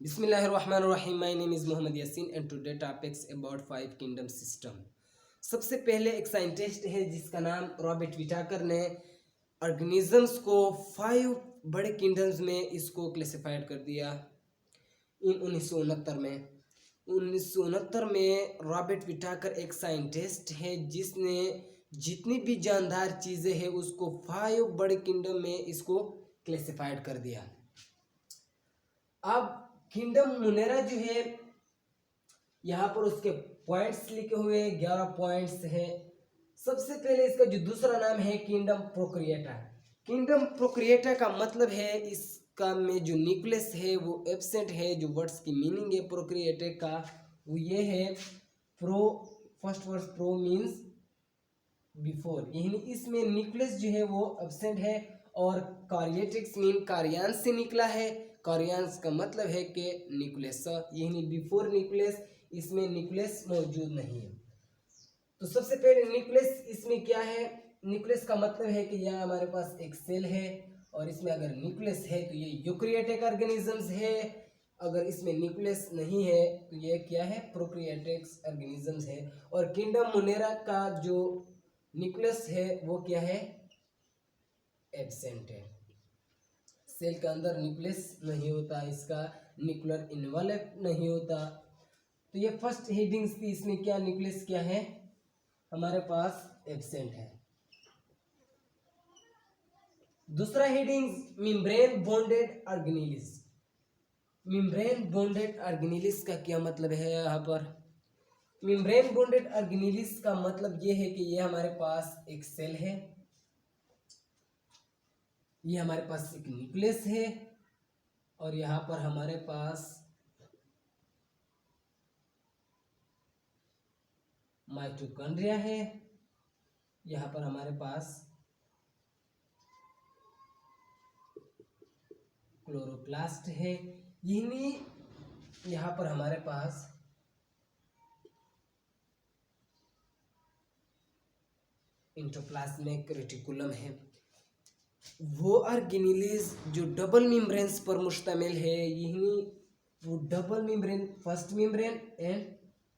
बिस्मिल्लाहिर्रहमानिर्रहीम। My name is Mohammad Yasin and today topics about 5 kingdom system. सबसे पहले एक साइंटिस्ट है जिसका नाम रॉबर्ट विटाकर ने ऑर्गेनिजम्स को 5 बड़े किंगडम्स में इसको क्लासिफाइड कर दिया इन 1969 में। 1969 में रॉबर्ट विटाकर एक साइंटिस्ट है जिसने जितनी भी जानदार चीज़ें हैं उसको 5 बड़े किंगडम में इसको क्लासिफाइड कर दिया। अब किंगडम मुनेरा जो है यहाँ पर उसके पॉइंट्स लिखे हुए 11 पॉइंट्स हैं। सबसे पहले इसका जो दूसरा नाम है किंगडम प्रोक्रिएटा। किंगडम प्रोक्रिएटा का मतलब है इसका में जो न्यूक्लियस है वो एब्सेंट है। जो वर्ड्स की मीनिंग है प्रोक्रिएटे का वो ये है pro, first word pro means before, यानी इसमें न्यूक्लियस जो है वो एब्सेंट है। और कार्यटिक्स मीन कार्यांश से निकला है। कार्यांश का मतलब है कि न्यूक्लियस, यानी बिफोर न्यूक्लियस, इसमें न्यूक्लियस मौजूद नहीं है। तो सबसे पहले न्यूक्लियस इसमें क्या है? न्यूक्लियस का मतलब है कि यह हमारे पास एक सेल है और इसमें अगर न्यूक्लियस है तो ये यूकैरियोटिक ऑर्गेनिजम्स है। अगर इसमें न्यूक्लियस नहीं है तो ये क्या है? प्रोकैरियोटिक ऑर्गेनिजम्स है। और किंगडम मुनेरा का जो न्यूक्लियस है वो क्या है? एब्सेंट है। सेल के अंदर न्यूक्लियस नहीं होता, इसका न्यूक्लियर इन्वॉल्व नहीं होता। तो ये फर्स्ट हेडिंग्स थी, इसमें क्या न्यूक्लियस क्या है हमारे पास? एब्सेंट है। दूसरा headings membrane bonded organelles. Membrane bonded organelles का क्या मतलब है? यहाँ पर मेम्ब्रेन बॉन्डेड ऑर्गेनेलिस का मतलब ये है कि ये हमारे पास एक सेल है, ये हमारे पास एक न्यूक्लियस है और यहाँ पर हमारे पास माइटोकॉन्ड्रिया है, यहाँ पर हमारे पास क्लोरोप्लास्ट है, यानी यहाँ पर हमारे पास इंटोप्लाज्मिक रेटिकुलम है। वो ऑर्गेनेलिस जो डबल मेम्ब्रेन्स पर मुश्तमिल है, यही वो double membrane, first membrane and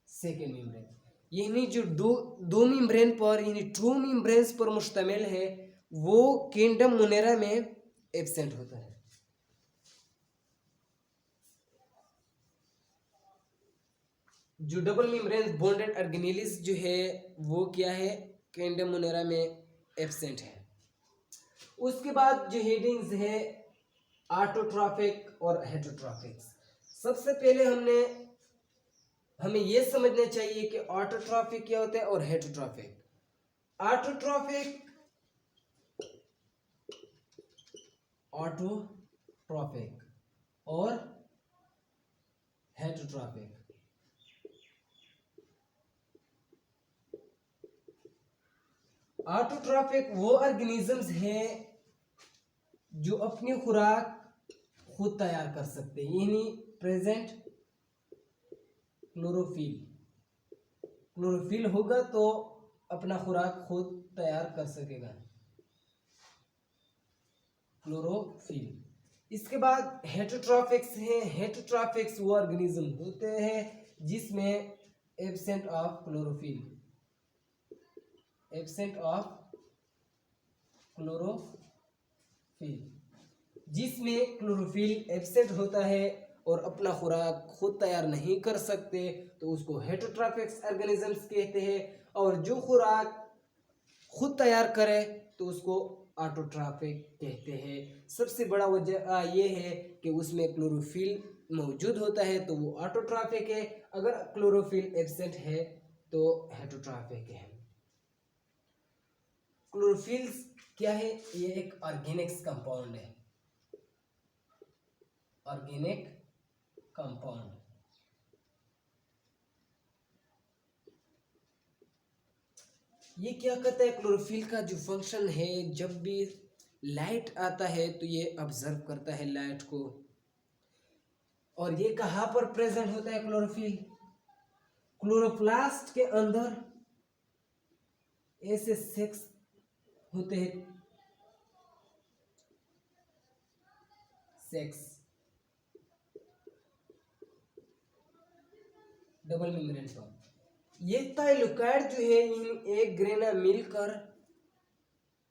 second membrane, यानी जो दो मेम्ब्रेन पर यानी 2 मेम्ब्रेन्स पर मुश्तमिल है, वो किंगडम मुनेरा में एब्सेंट होता है। जो डबल मेम्ब्रेन बॉन्डेड ऑर्गेनेलिस जो है वो क्या है? किंगडम मुनेरा में एब्सेंट है। उसके बाद जो हेडिंग्स है ऑटोट्रॉफिक और हेटेरोट्रॉफिक। सबसे पहले हमें यह समझना चाहिए कि ऑटोट्रॉफिक क्या होता है और हेटेरोट्रॉफिक। ऑटोट्रॉफिक और हेटेरोट्रॉफिक। ऑटोट्रॉफिक वो ऑर्गेनिजम्स हैं जो अपनी खुराक खुद तैयार कर सकते हैं, यानी प्रेजेंट क्लोरोफिल होगा तो अपना खुराक खुद तैयार कर सकेगा, क्लोरोफिल। इसके बाद हेटेरोट्रॉफिक्स हैं। हेटेरोट्रॉफिक्स वो ऑर्गेनिज्म होते हैं जिसमें एब्सेंट ऑफ क्लोरोफिल जिसमें क्लोरोफिल एब्सेंट होता है और अपना खुराक खुद तैयार नहीं कर सकते तो उसको हेटेरोट्रॉफिक्स ऑर्गेनिजम्स कहते हैं। और जो खुराक खुद तैयार करे तो उसको ऑटोट्रॉफिक कहते हैं। सबसे बड़ा वजह ये है कि उसमें क्लोरोफिल मौजूद होता है तो वो ऑटोट्रॉफिक है। अगर क्लोरोफिल एब्सेंट है तो हेटेरोट्रॉफिक है। क्लोरोफिल क्या है? ये एक ऑर्गेनिक्स कंपाउंड है, ऑर्गेनिक कंपाउंड। ये क्या करता है? क्लोरोफिल का जो फंक्शन है, जब भी लाइट आता है तो ये ऑब्जर्व करता है लाइट को। और ये कहाँ पर प्रेजेंट होता है क्लोरोफिल? क्लोरोप्लास्ट के अंदर ऐसे सेक्स होते हैं, सेक्स डबल मेम्ब्रेन फॉर्म। ये थाइलोकाइड जो है इन एक ग्रेना मिलकर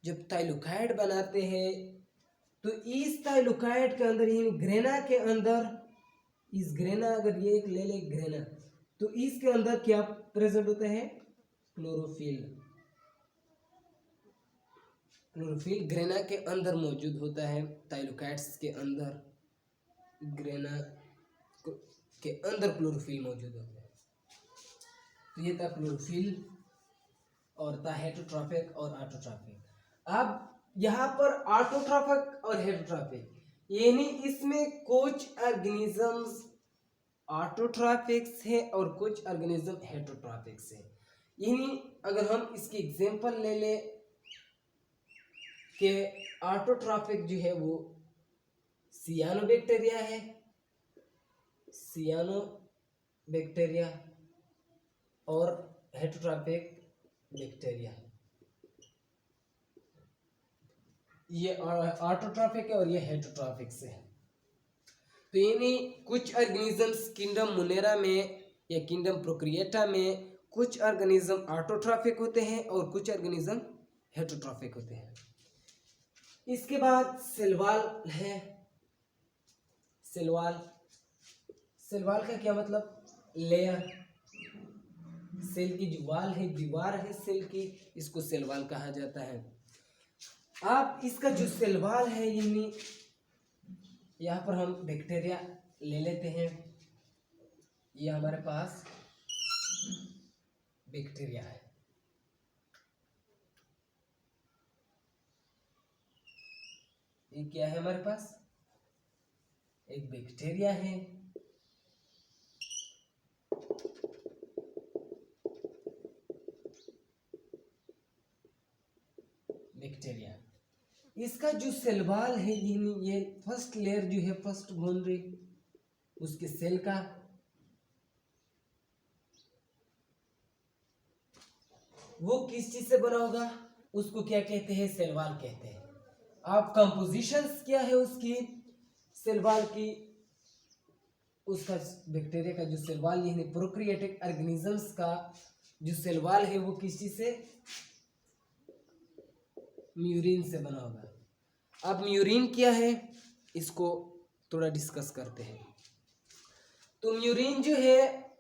जब थाइलोकाइड बनाते हैं तो इस थाइलोकाइड के अंदर, इन ग्रेना के अंदर, इस ग्रेना, अगर ये एक ले ले ग्रेना, तो इसके अंदर क्या प्रेजेंट होता है? क्लोरोफिल। क्लोरोफिल ग्रेना के अंदर मौजूद होता है, थाइलोकाइड्स के अंदर, ग्रेना के अंदर क्लोरोफिल मौजूद होता है। तो ये था क्लोरोफिल और था हेटरोट्रॉपिक और ऑटोट्रॉपिक। अब यहाँ पर ऑटोट्रॉपिक और हेटरोट्रॉपिक, यानी इसमें कुछ ऑर्गेनिजम्स ऑटोट्रॉपिक्स है और कुछ ऑर्गेनिज्म हेटरोट्रॉपिक्स है। यानी अगर हम इसकी एग्जांपल ले ले कि ऑटोट्रॉपिक जो है वो सियानोबैक्टीरिया है, सियानोबैक्टीरिया, और हेटरोट्रॉपिक बैक्टीरिया, ये ऑटोट्रॉपिक है और ये हेटरोट्रॉपिक्स है। तो यानी कुछ ऑर्गेनिजम्स किंगडम मोनेरा में या किंगडम प्रोक्रिएटा में कुछ ऑर्गेनिज्म ऑटोट्रॉपिक होते हैं और कुछ ऑर्गेनिज्म हेटरोट्रॉपिक होते हैं। इसके बाद सेलवाल है। सेलवाल, सेलवाल का क्या मतलब? लेयर। सेल की जो वाल है, दीवार है सेल की, इसको सेलवाल कहा जाता है। अब इसका जो सेलवाल है, यानी यहाँ पर हम बैक्टीरिया ले लेते हैं, ये हमारे पास बैक्टीरिया है। ये क्या है हमारे पास? एक बैक्टीरिया है। बैक्टीरिया, इसका जो सेलवाल है, ये फर्स्ट लेयर जो है, फर्स्ट बाउंड्री उसके सेल का, वो किस चीज से बना होगा? उसको क्या कहते हैं? सेलवाल कहते हैं। अब कंपोजिशंस क्या है उसकी सेलवाल की? उसका बैक्टीरिया का जो सेलवाल, यानी प्रोक्रिएटिक ऑर्गेनिजम्स का जो सेलवाल है, वो किस चीज से? म्यूरिन से बना होगा। अब म्यूरिन क्या है, इसको थोड़ा डिस्कस करते हैं। तो म्यूरिन जो है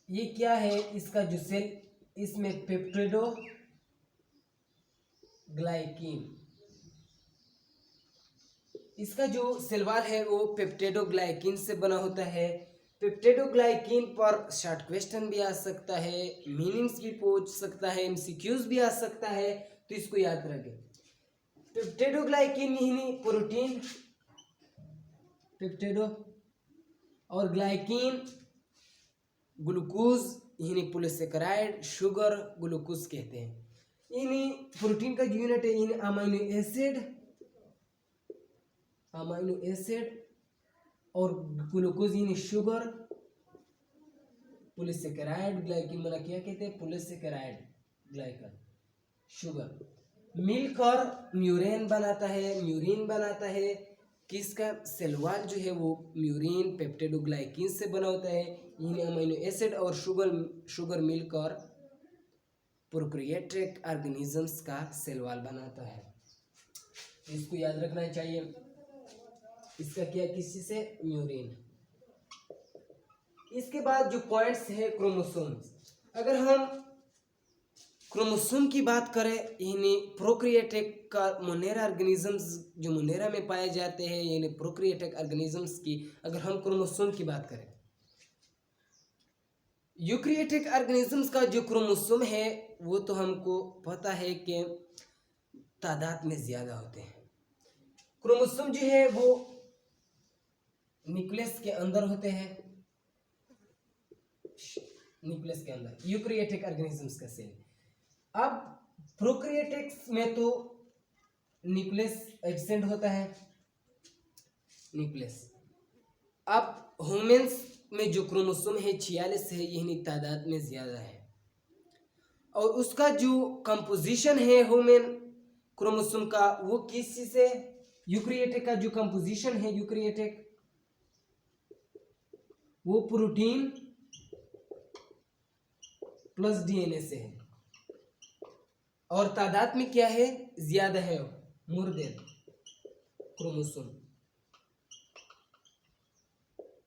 ये क्या है? इसका जो सेल, इसमें पेप्टिडोग्लाइकिन, इसका जो सेलवाल है वो पेप्टिडोग्लाइकिन से बना होता है। पेप्टिडोग्लाइकिन पर शॉर्ट क्वेश्चन भी आ सकता है, मीनिंग्स भी पूछ सकता है, एमसीक्यूज भी आ सकता है, तो इसको याद रखें। पेप्टिडोग्लाइकिन यानी प्रोटीन, पेप्टिडो, और ग्लाइकिन ग्लूकोज यानी पॉलीसेकेराइड, शुगर, ग्लूकोज कहते हैं। यानी प्रोटीन का यूनिट है, यानी अमीनो एसिड, अमीनो एसिड, और ग्लूकोज यानी शुगर, पॉलीसेकेराइड, ग्लाइकिन बना क्या कहते हैं? पॉलीसेकेराइड, ग्लाइकन, शुगर, मिलकर म्यूरेन बनाता है। म्यूरिन बनाता है किसका? सेलवाल जो है वो म्यूरिन पेप्टिडोग्लाइकिन से बना होता है, यानी अमीनो एसिड और शुगर मिलकर प्रोक्रिएटिक ऑर्गेनिजम्स का सेलवाल बनाता है। इसको याद रखना चाहिए। इसका क्या? किसी से? म्यूरिन। इसके बाद जो पॉइंट्स है क्रोमोसोम्स, अगर हम क्रोमोसोम की बात करें, यानी प्रोक्रिएटिक का मोनेरा ऑर्गेनिजम्स जो मोनेरा में पाए जाते हैं, यानी प्रोक्रिएटिक ऑर्गेनिजम्स की अगर हम क्रोमोसोम की बात करें, यूक्रिएटिक ऑर्गेनिजम्स का जो क्रोमोसोम है वो तो हमको पता है कि तादाद में ज्यादा होते हैं। क्रोमोसोम जो है वो न्यूक्लियस के अंदर होते हैं, न्यूक्लियस के अंदर यूक्रिएटिक ऑर्गेनिजम्स का सेल। अब प्रोक्रिएटिक्स में तो न्यूक्लियस एब्सेंट होता है, न्यूक्लियस। अब ह्यूमंस में जो क्रोमोसोम है 46 है, यानी तादाद में ज्यादा है, और उसका जो कंपोजिशन है ह्यूमन क्रोमोसोम का वो किस चीज से? यूक्रिएटिक का जो कंपोजिशन है यूक्रिएटिक, वो प्रोटीन प्लस डीएनए से है, और तादाद में क्या है, ज्यादा है, मोर देन क्रोमोसोम।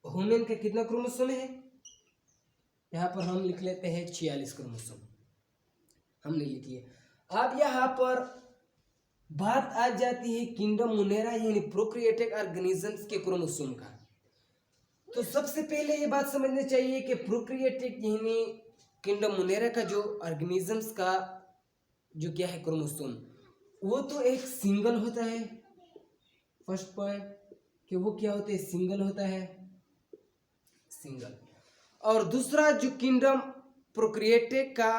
ह्यूमन का कितना क्रोमोसोम है, यहाँ पर हम लिख लेते हैं 46 क्रोमोसोम, हमने लिख लिया। अब यहाँ पर बात आ जाती है किंगडम मोनेरा यानी प्रोक्रिएटिक ऑर्गेनिजम्स के क्रोमोसोम का। तो सबसे पहले ये बात समझनी चाहिए कि प्रोक्रिएटिक यानी किंगडम मोनेरा का जो ऑर्गेनिजम्स का जो क्या है क्रोमोसोम, वो तो एक सिंगल होता है। फर्स्ट पॉइंट कि वो क्या होते हैं, सिंगल होता है, सिंगल। और दूसरा जो किंगडम प्रोक्रिएटिक का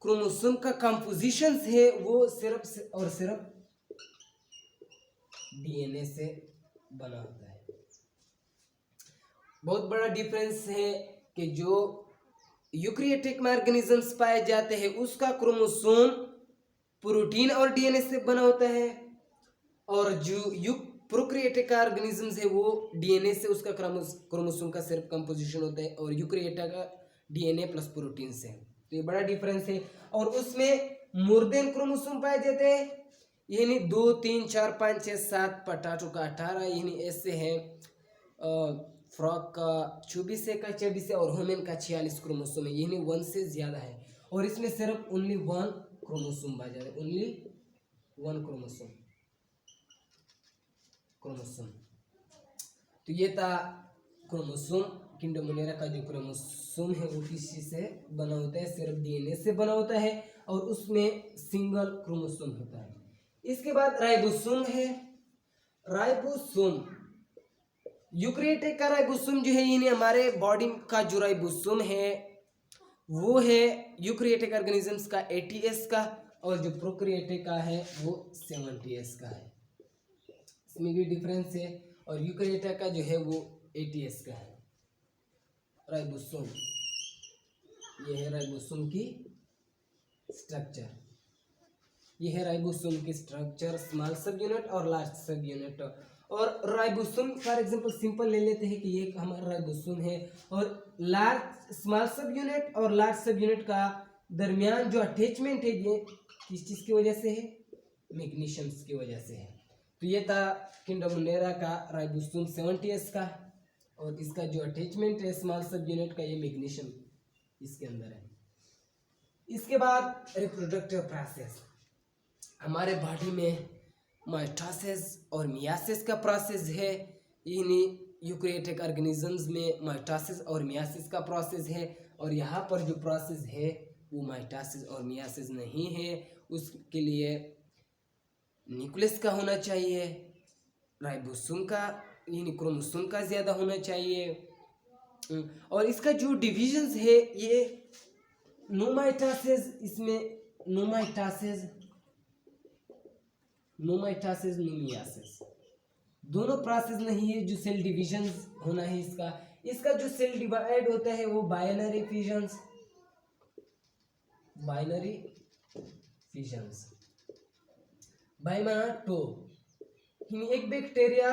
क्रोमोसोम का कंपोजिशन है वो सिर्फ और सिर्फ डीएनए से बना होता है। बहुत बड़ा डिफरेंस है कि जो यूकैरियोटिक में ऑर्गेनिजम्स पाए जाते हैं उसका क्रोमोसोम प्रोटीन और डीएनए से बना होता है, और जो प्रोक्रिएटिक का ऑर्गेनिजम्स है वो डीएनए से उसका क्रोमोसोम का सिर्फ कंपोजिशन होता है, और यूकैरियोटिक का डीएनए प्लस प्रोटीन से। तो ये बड़ा डिफरेंस है। और उसमें मोर देन क्रोमोसोम पाए जाते हैं, यानी 2 3 4 5 6 7, पोटैटो का 18, यानी ऐसे है, फ्रॉक का 24 है, का 24 है, और ह्यूमन का 46 क्रोमोसोम है, यानी 1 से ज़्यादा है। और इसमें सिर्फ ओनली 1 क्रोमोसोम पाया जाता है, ओनली 1 क्रोमोसोम। तो ये था क्रोमोसोम। किंगडम मोनेरा का जो क्रोमोसोम है वो किस चीज से बना होता है, सिर्फ डीएनए से बना होता है, और उसमें सिंगल क्रोमोसोम होता है। इसके बाद राइबोसोम है। राइबोसोम यूकैरियोटिक का राइबोसोम जो है, यानी हमारे बॉडी का जो राइबोसोम है वो है यूकैरियोटिक ऑर्गेनिजम्स का 80S का, और जो प्रोकैरियोटिक का है वो 70S का है। इसमें भी डिफरेंस है, और यूकैरियोटिक का जो है वो 80S का है। राइबोसोम, ये है राइबोसोम की स्ट्रक्चर, ये है राइबोसोम की स्ट्रक्चर, स्मॉल सब यूनिट और लार्ज सब यूनिट। और राइबोसोम फॉर एग्जांपल सिंपल ले लेते हैं कि ये हमारा राइबोसोम है, और लार्ज स्मॉल सब यूनिट और लार्ज सब यूनिट का दरमियान जो अटैचमेंट है ये किस चीज़ की वजह से है, मैग्नीशियम्स की वजह से है। तो ये था किंगडम मोनेरा का राइबोसोम 70S का, और इसका जो अटैचमेंट है स्मॉल सब यूनिट का, ये मैग्नीशियम इसके अंदर है। इसके बाद रिप्रोडक्टिव प्रोसेस, हमारे बॉडी में माइटोसिस और मियासिस का प्रोसेस है, यानी यूकैरियोटिक ऑर्गेनिजम्स में माइटोसिस और मियासिस का प्रोसेस है, और यहाँ पर जो प्रोसेस है वो माइटोसिस और मियासिस नहीं है। उसके लिए न्यूक्लियस का होना चाहिए, राइबोसोम का यानी क्रोमोसोम का ज़्यादा होना चाहिए। और इसका जो डिविजन्स है ये नोमाइटोसिस, इसमें नोमाइटोसिस नोमियासिस दोनों प्रोसेस नहीं है जो सेल डिविजन्स होना है इसका जो सेल डिवाइड होता है वो बाइनरी फिजन्स, बाई माना टो, एक बैक्टीरिया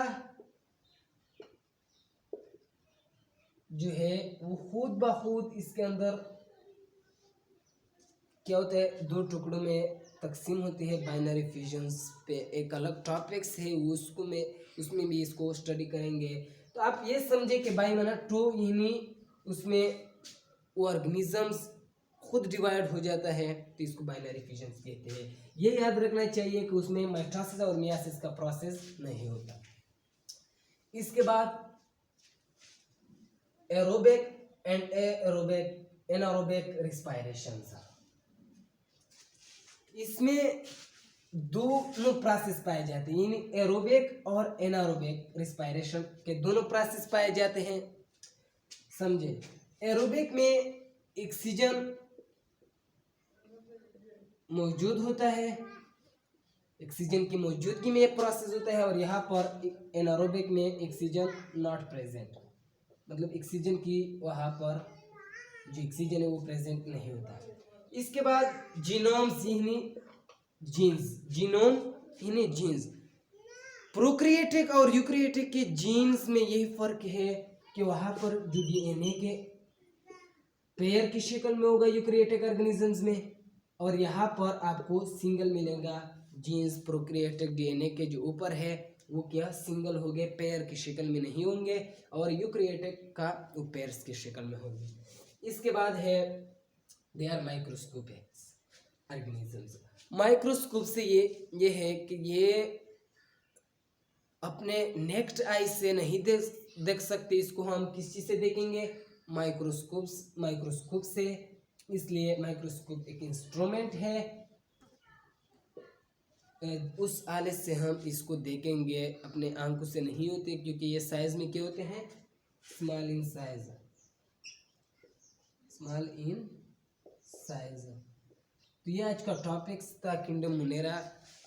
जो है वो खुद ब खुद इसके अंदर क्या होता है, 2 टुकड़ों में तकसीम होती है बाइनरी फ्यूजन्स पे। एक अलग टॉपिक्स है उसमें भी इसको स्टडी करेंगे। तो आप ये समझे कि बाई माना टू, यानी उसमें वो ऑर्गेनिजम्स खुद डिवाइड हो जाता है, तो इसको बाइनरी फ्यूजन्स कहते हैं। ये याद रखना चाहिए कि उसमें माइटोसिस और मियासिस का प्रोसेस नहीं होता। इसके बाद एरोबिक एंड एनारोबिक रेस्पिरेशन, इसमें दोनों प्रोसेस पाए जाते हैं, यानी एरोबिक और एनारोबिक रेस्पिरेशन के दोनों प्रोसेस पाए जाते हैं। समझे, एरोबिक में ऑक्सीजन मौजूद होता है, ऑक्सीजन की मौजूदगी में एक प्रोसेस होता है, और यहाँ पर एनारोबिक में ऑक्सीजन नॉट प्रेजेंट, मतलब ऑक्सीजन की वहाँ पर जो ऑक्सीजन है वो प्रेजेंट नहीं होता। इसके बाद जीनोम्स यानी जीन्स, प्रोक्रिएटिक और यूकैरियोटिक के जीन्स में यही फर्क है कि वहाँ पर जो डीएनए के पेयर की शक्ल में होगा यूकैरियोटिक ऑर्गेनिजम्स में, और यहाँ पर आपको सिंगल मिलेगा। जीन्स प्रोकैरियोटिक डीएनए के जो ऊपर है वो क्या सिंगल हो गए, पेयर की शक्ल में नहीं होंगे, और यूकैरियोटिक का वो पेयर्स की शक्ल में होंगे। इसके बाद है they are microscopic organisms. Microscope से ये है कि ये अपने नेक्स्ट आई से नहीं देख सकते, इसको हम किस चीज से देखेंगे, माइक्रोस्कोप से। इसलिए माइक्रोस्कोप एक इंस्ट्रूमेंट है, उस आले से हम इसको देखेंगे, अपने आंखों से नहीं होते, क्योंकि ये साइज में क्या होते हैं, small in size, small in size. तो ये आज का टॉपिक्स था किंगडम मुनेरा।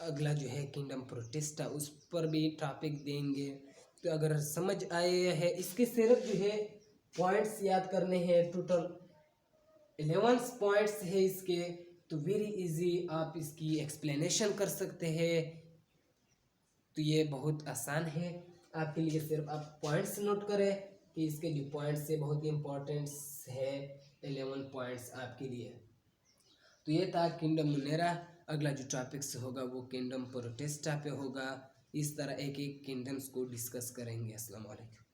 अगला जो है किंगडम प्रोटिस्टा, उस पर भी टॉपिक देंगे। तो अगर समझ आए है, इसके सिर्फ जो है पॉइंट्स याद करने हैं, टोटल 11 पॉइंट्स है इसके, तो वेरी इजी आप इसकी एक्सप्लेनेशन कर सकते हैं। तो ये बहुत आसान है आपके लिए, सिर्फ आप पॉइंट्स नोट करें कि इसके जो पॉइंट्स है बहुत ही इम्पोर्टेंट है, 11 पॉइंट्स आपके लिए। तो ये था किंगडम मुनेरा। अगला जो टॉपिक्स होगा वो किंगडम प्रोटिस्टा पे होगा। इस तरह एक एक किंगडम्स को डिस्कस करेंगे। अस्सलाम वालेकुम।